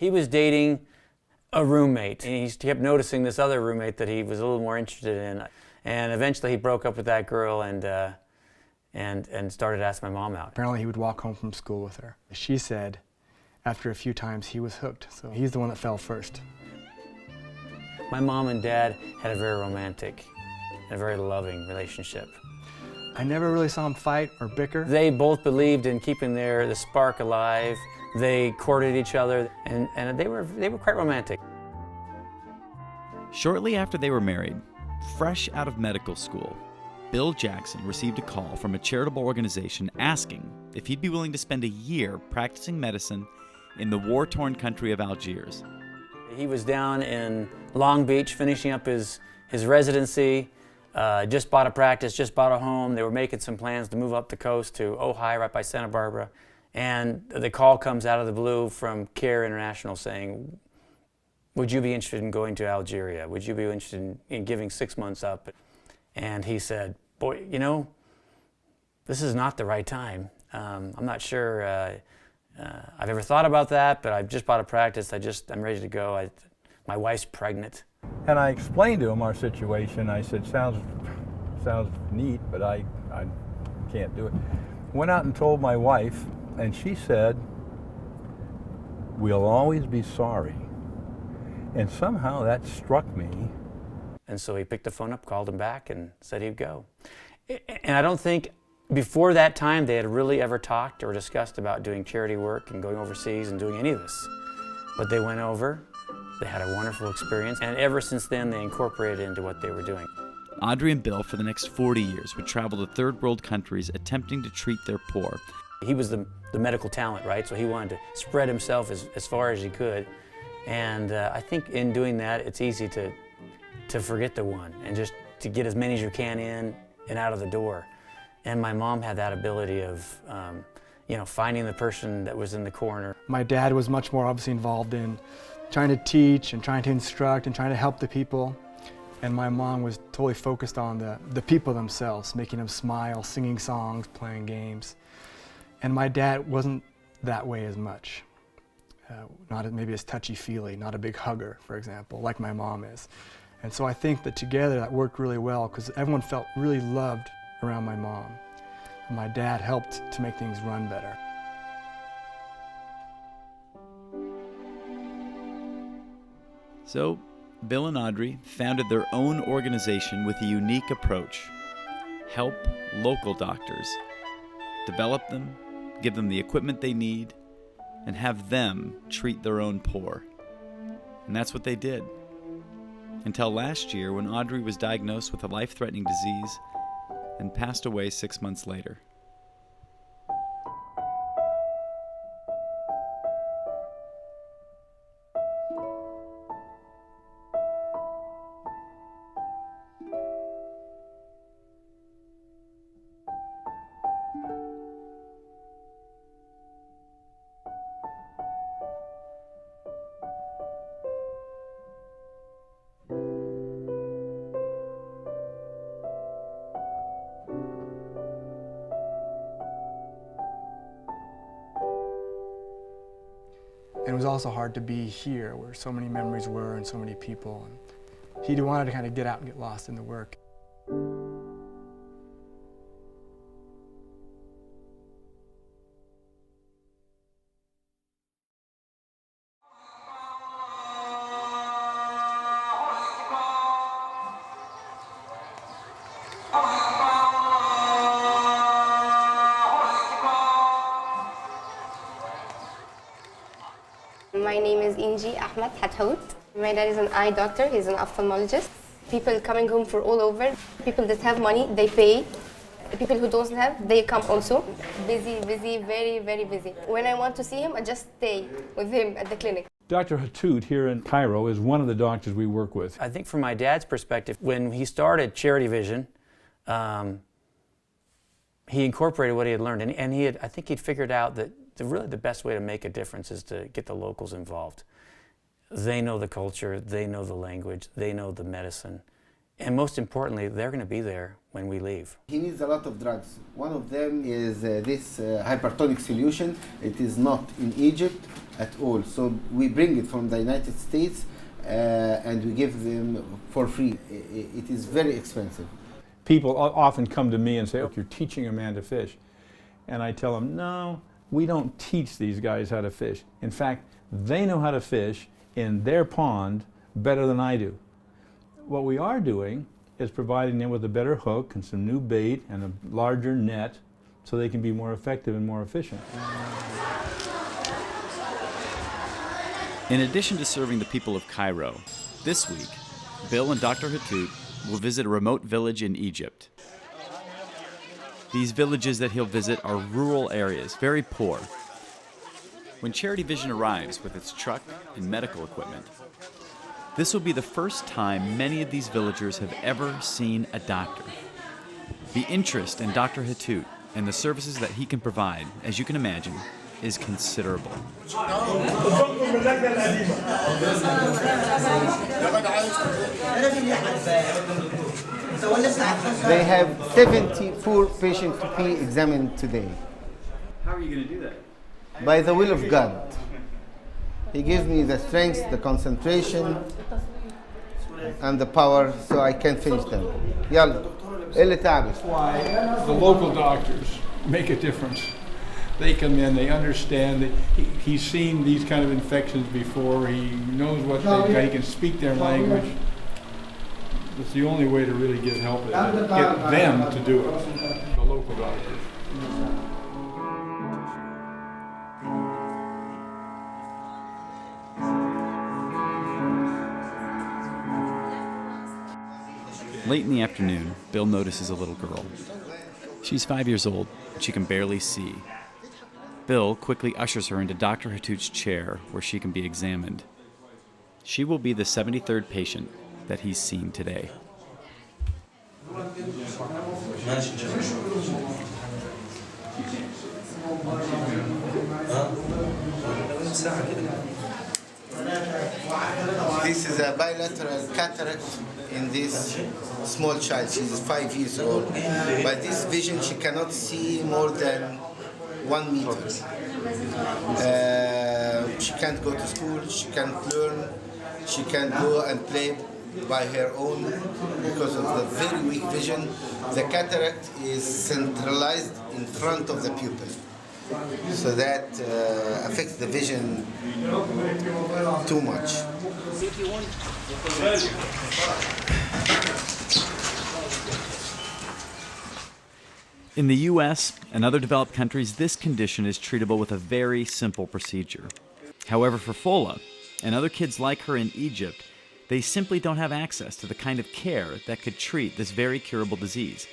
He was dating a roommate, and he kept noticing this other roommate that he was a little more interested in. And eventually he broke up with that girl and started asking my mom out. Apparently he would walk home from school with her. She said after a few times he was hooked, so he's the one that fell first. My mom and dad had a very romantic and a very loving relationship. I never really saw them fight or bicker. They both believed in keeping the spark alive. They courted each other, and they were quite romantic. Shortly after they were married, fresh out of medical school, Bill Jackson received a call from a charitable organization asking if he'd be willing to spend a year practicing medicine in the war-torn country of Algiers. He was down in Long Beach finishing up his residency, just bought a practice, just bought a home. They were making some plans to move up the coast to Ojai, right by Santa Barbara. And the call comes out of the blue from CARE International saying, would you be interested in going to Algeria? Would you be interested in giving 6 months up? And he said, boy, you know, this is not the right time. I'm not sure I've ever thought about that, but I've just bought a practice. I'm ready to go. My wife's pregnant. And I explained to him our situation. I said, sounds neat, but I can't do it. Went out and told my wife, and she said, we'll always be sorry. And somehow that struck me. And so he picked the phone up, called him back, and said he'd go. And I don't think before that time they had really ever talked or discussed about doing charity work and going overseas and doing any of this. But they went over, they had a wonderful experience, and ever since then they incorporated it into what they were doing. Audrey and Bill, for the next 40 years, would travel to third world countries attempting to treat their poor. He was the medical talent, right? So he wanted to spread himself as far as he could. And I think in doing that, it's easy to forget the one and just to get as many as you can in and out of the door. And my mom had that ability of, finding the person that was in the corner. My dad was much more obviously involved in trying to teach and trying to instruct and trying to help the people. And my mom was totally focused on the people themselves, making them smile, singing songs, playing games. And my dad wasn't that way as much. Not maybe as touchy-feely, not a big hugger, for example, like my mom is. And so I think that together that worked really well because everyone felt really loved around my mom. And my dad helped to make things run better. So, Bill and Audrey founded their own organization with a unique approach. Help local doctors. Develop them, give them the equipment they need, and have them treat their own poor. And that's what they did. Until last year when Audrey was diagnosed with a life-threatening disease and passed away 6 months later. And it was also hard to be here where so many memories were and so many people. And he wanted to kind of get out and get lost in the work. My name is Inji Ahmed Hathout. My dad is an eye doctor, he's an ophthalmologist. People coming home from all over. People that have money, they pay. People who don't have, they come also. Busy, very, very busy. When I want to see him, I just stay with him at the clinic. Dr. Hathout here in Cairo is one of the doctors we work with. I think from my dad's perspective, when he started CharityVision, he incorporated what he had learned, and I think he'd figured out that really the best way to make a difference is to get the locals involved. They know the culture, they know the language, they know the medicine, and most importantly, they're going to be there when we leave. He needs a lot of drugs. One of them is this hypertonic solution. It is not in Egypt, at all. So we bring it from the United States and we give them for free. It is very expensive. People often come to me and say, "Oh, you're teaching a man to fish." And I tell them, no, we don't teach these guys how to fish. In fact, they know how to fish in their pond better than I do. What we are doing is providing them with a better hook and some new bait and a larger net so they can be more effective and more efficient. In addition to serving the people of Cairo, this week, Bill and Dr. Hattout will visit a remote village in Egypt. These villages that he'll visit are rural areas, very poor. When CharityVision arrives with its truck and medical equipment, this will be the first time many of these villagers have ever seen a doctor. The interest in Dr. Hattout and the services that he can provide, as you can imagine, is considerable. They have 74 patients to be examined today. How are you going to do that? By the will of God. He gives me the strength, the concentration, and the power so I can finish them. Yalla. اللي تعبك. Why the local doctors make a difference. They come in, they understand that he's seen these kind of infections before, he knows what he can speak their language. It's the only way to really get help, is to get them to do it, the local doctors. Late in the afternoon, Bill notices a little girl. She's 5 years old, and she can barely see. Bill quickly ushers her into Dr. Hattout's chair where she can be examined. She will be the 73rd patient that he's seen today. This is a bilateral cataract in this small child. She's 5 years old. By this vision, she cannot see more than 1 meter. She can't go to school, she can't learn, she can't go and play by her own because of the very weak vision. The cataract is centralized in front of the pupil. So that affects the vision too much. In the U.S. and other developed countries, this condition is treatable with a very simple procedure. However, for Fola and other kids like her in Egypt, they simply don't have access to the kind of care that could treat this very curable disease.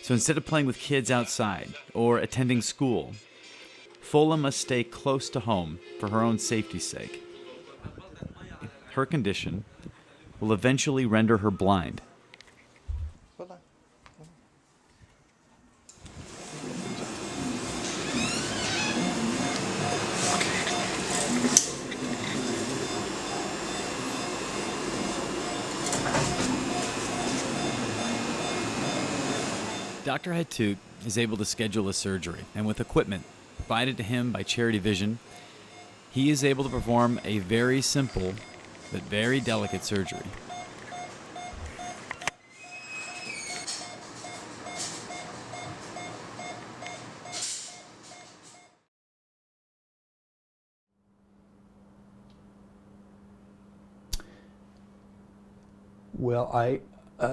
So instead of playing with kids outside or attending school, Fola must stay close to home for her own safety's sake. Her condition will eventually render her blind. Dr. Hattout is able to schedule a surgery, and with equipment provided to him by CharityVision, he is able to perform a very simple but very delicate surgery. Well,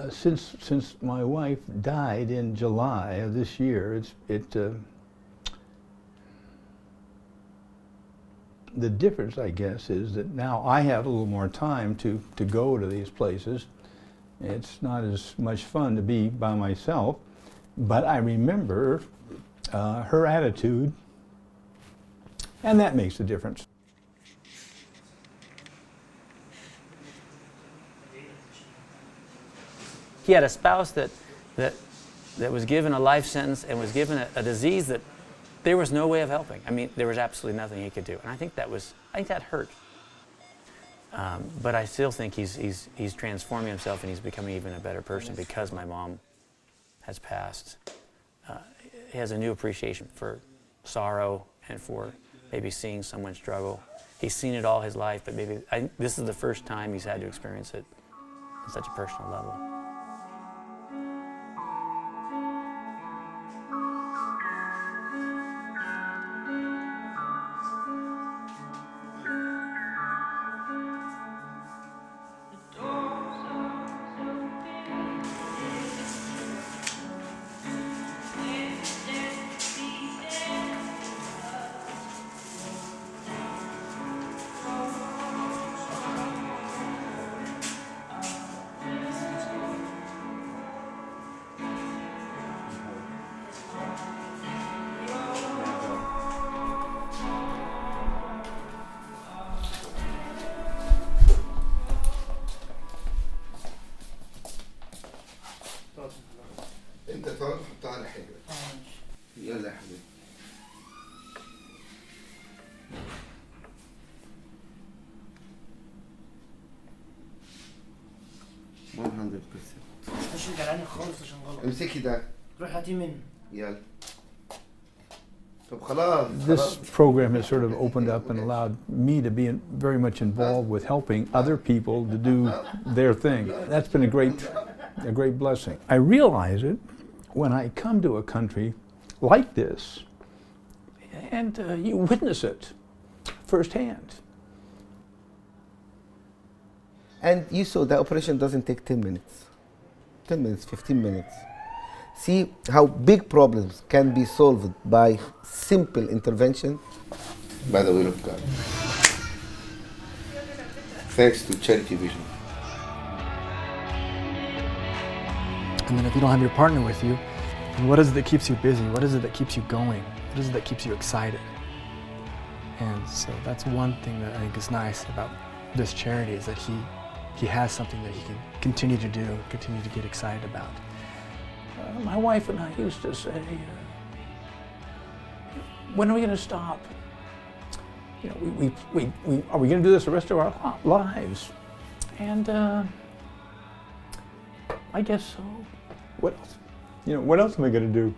since my wife died in July of this year, the difference, I guess, is that now I have a little more time to go to these places. It's not as much fun to be by myself, but I remember her attitude, and that makes a difference. He had a spouse that was given a life sentence and was given a disease that there was no way of helping. I mean, there was absolutely nothing he could do, and I think that hurt. But I still think he's transforming himself and he's becoming even a better person because my mom has passed. He has a new appreciation for sorrow and for maybe seeing someone struggle. he's seen it all his life, but maybe this is the first time he's had to experience it on such a personal level. انت تعال حطها على حجرك. يلا يا حبيبي. مش جعان خالص عشان غلط. امسكي ده. روح هاتيه منه. يلا. طب خلاص. This program has sort of opened up and allowed me to be very much involved with helping other people to do their thing. That's been a great blessing. I realize it when I come to a country like this and you witness it firsthand. And you saw the operation doesn't take 10 minutes. 10 minutes, 15 minutes. See how big problems can be solved by simple intervention? By the will of God. Thanks to CharityVision. And then if you don't have your partner with you, then what is it that keeps you busy? What is it that keeps you going? What is it that keeps you excited? And so that's one thing that I think is nice about this charity, is that he has something that he can continue to do, continue to get excited about. My wife and I used to say, when are we going to stop? You know, are we going to do this the rest of our lives? And I guess so. What else? You know, what else am I going to do?